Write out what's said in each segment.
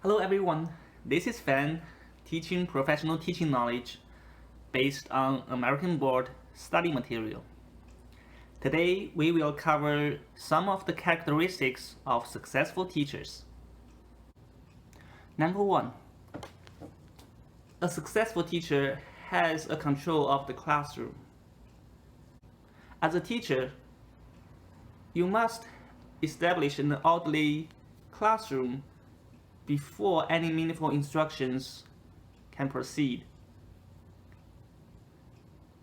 Hello everyone, this is Fan, teaching professional teaching knowledge based on American Board study material. Today we will cover some of the characteristics of successful teachers. Number 1. A successful teacher has a control of the classroom. As a teacher, you must establish an orderly classroom before any meaningful instructions can proceed.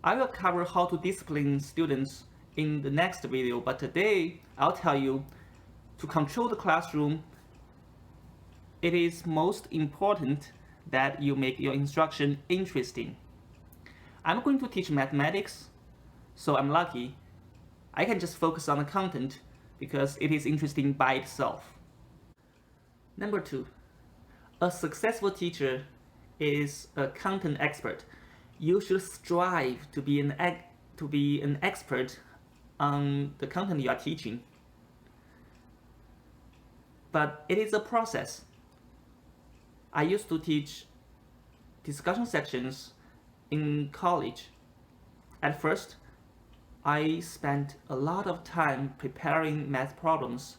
I will cover how to discipline students in the next video, but today I'll tell you to control the classroom, it is most important that you make your instruction interesting. I'm going to teach mathematics, so I'm lucky. I can just focus on the content because it is interesting by itself. Number 2. A successful teacher is a content expert. You should strive to be an expert on the content you are teaching. But it is a process. I used to teach discussion sections in college. At first, I spent a lot of time preparing math problems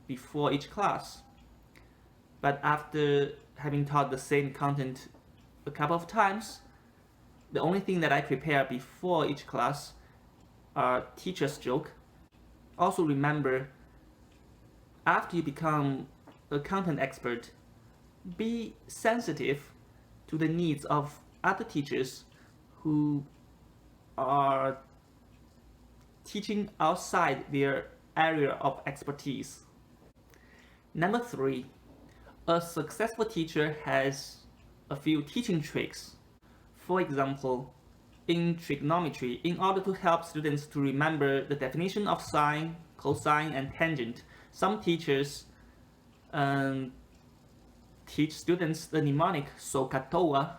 before each class. But after having taught the same content a couple of times, the only thing that I prepare before each class are teacher's joke. Also remember, after you become a content expert, be sensitive to the needs of other teachers who are teaching outside their area of expertise. Number 3. A successful teacher has a few teaching tricks. For example, in trigonometry, in order to help students to remember the definition of sine, cosine, and tangent, some teachers teach students the mnemonic SOHCAHTOA,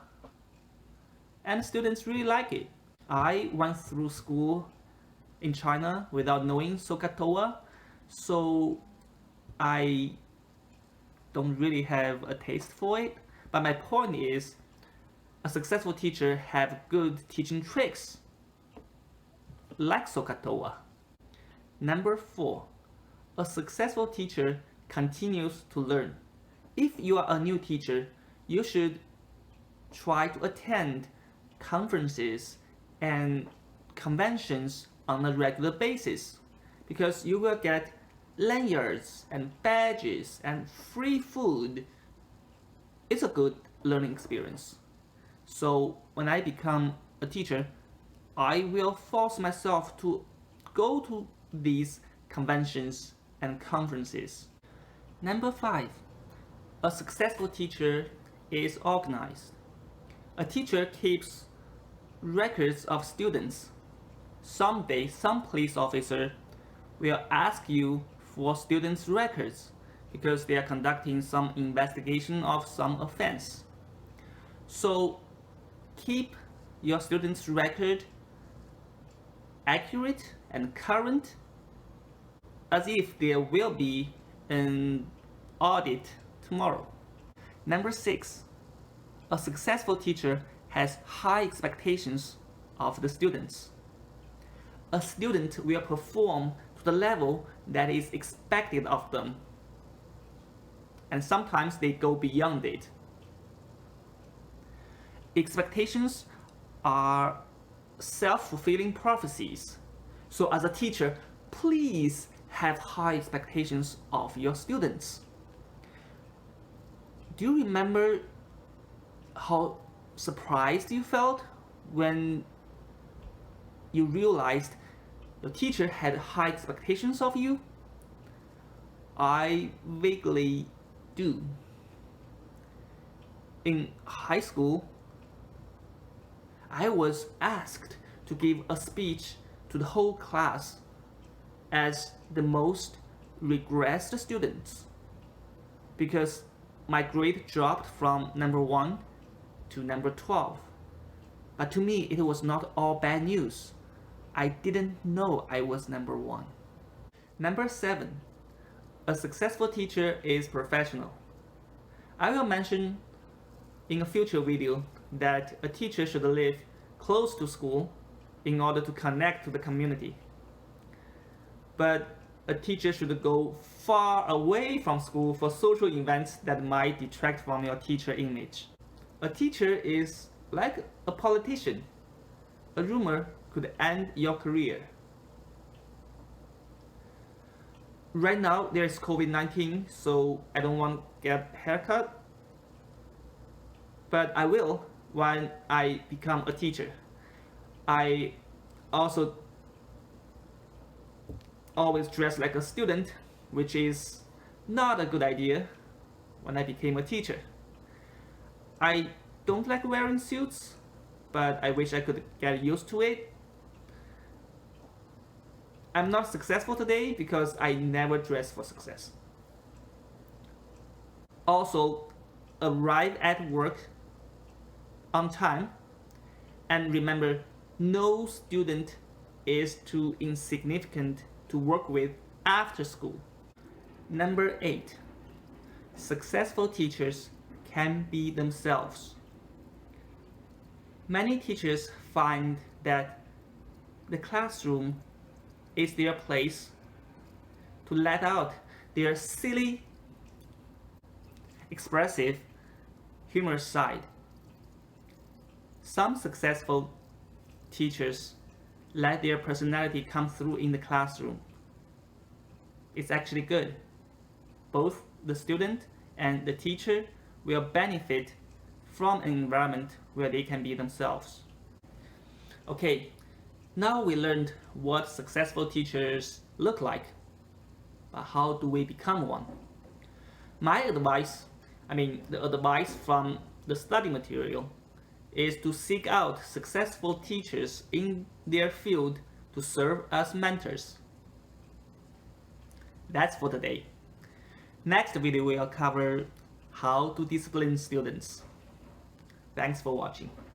and students really like it. I went through school in China without knowing SOHCAHTOA, so I don't really have a taste for it. But my point is, a successful teacher have good teaching tricks, like SOHCAHTOA. Number 4. A successful teacher continues to learn. If you are a new teacher, you should try to attend conferences and conventions on a regular basis, because you will get lanyards and badges and free food. It's a good learning experience. So when I become a teacher, I will force myself to go to these conventions and conferences. Number 5. A successful teacher is organized. A teacher keeps records of students. Someday, some police officer will ask you for students' records because they are conducting some investigation of some offense. So keep your students' record accurate and current, as if there will be an audit tomorrow. Number 6. A successful teacher has high expectations of the students. A student will perform to the level that is expected of them, and sometimes they go beyond it. Expectations are self-fulfilling prophecies. So as a teacher, please have high expectations of your students. Do you remember how surprised you felt when you realized your teacher had high expectations of you? I vaguely do. In high school, I was asked to give a speech to the whole class as the most regressed student because my grade dropped from number 1 to number 12. But to me, it was not all bad news. I didn't know I was number 1. Number 7. A successful teacher is professional. I will mention in a future video that a teacher should live close to school in order to connect to the community. But a teacher should go far away from school for social events that might detract from your teacher image. A teacher is like a politician. A rumor could end your career. Right now there's COVID-19, so I don't want to get a haircut. But I will when I become a teacher. I also always dress like a student, which is not a good idea when I became a teacher. I don't like wearing suits, but I wish I could get used to it. I'm not successful today because I never dress for success. Also, arrive at work on time, and remember, no student is too insignificant to work with after school. Number 8. Successful teachers can be themselves. Many teachers find that the classroom is their place to let out their silly, expressive, humorous side. Some successful teachers let their personality come through in the classroom. It's actually good. Both the student and the teacher will benefit from an environment where they can be themselves. Okay, now we learned what successful teachers look like, but how do we become one? My advice, the advice from the study material, is to seek out successful teachers in their field to serve as mentors. That's for today. Next video we'll cover how to discipline students. Thanks for watching.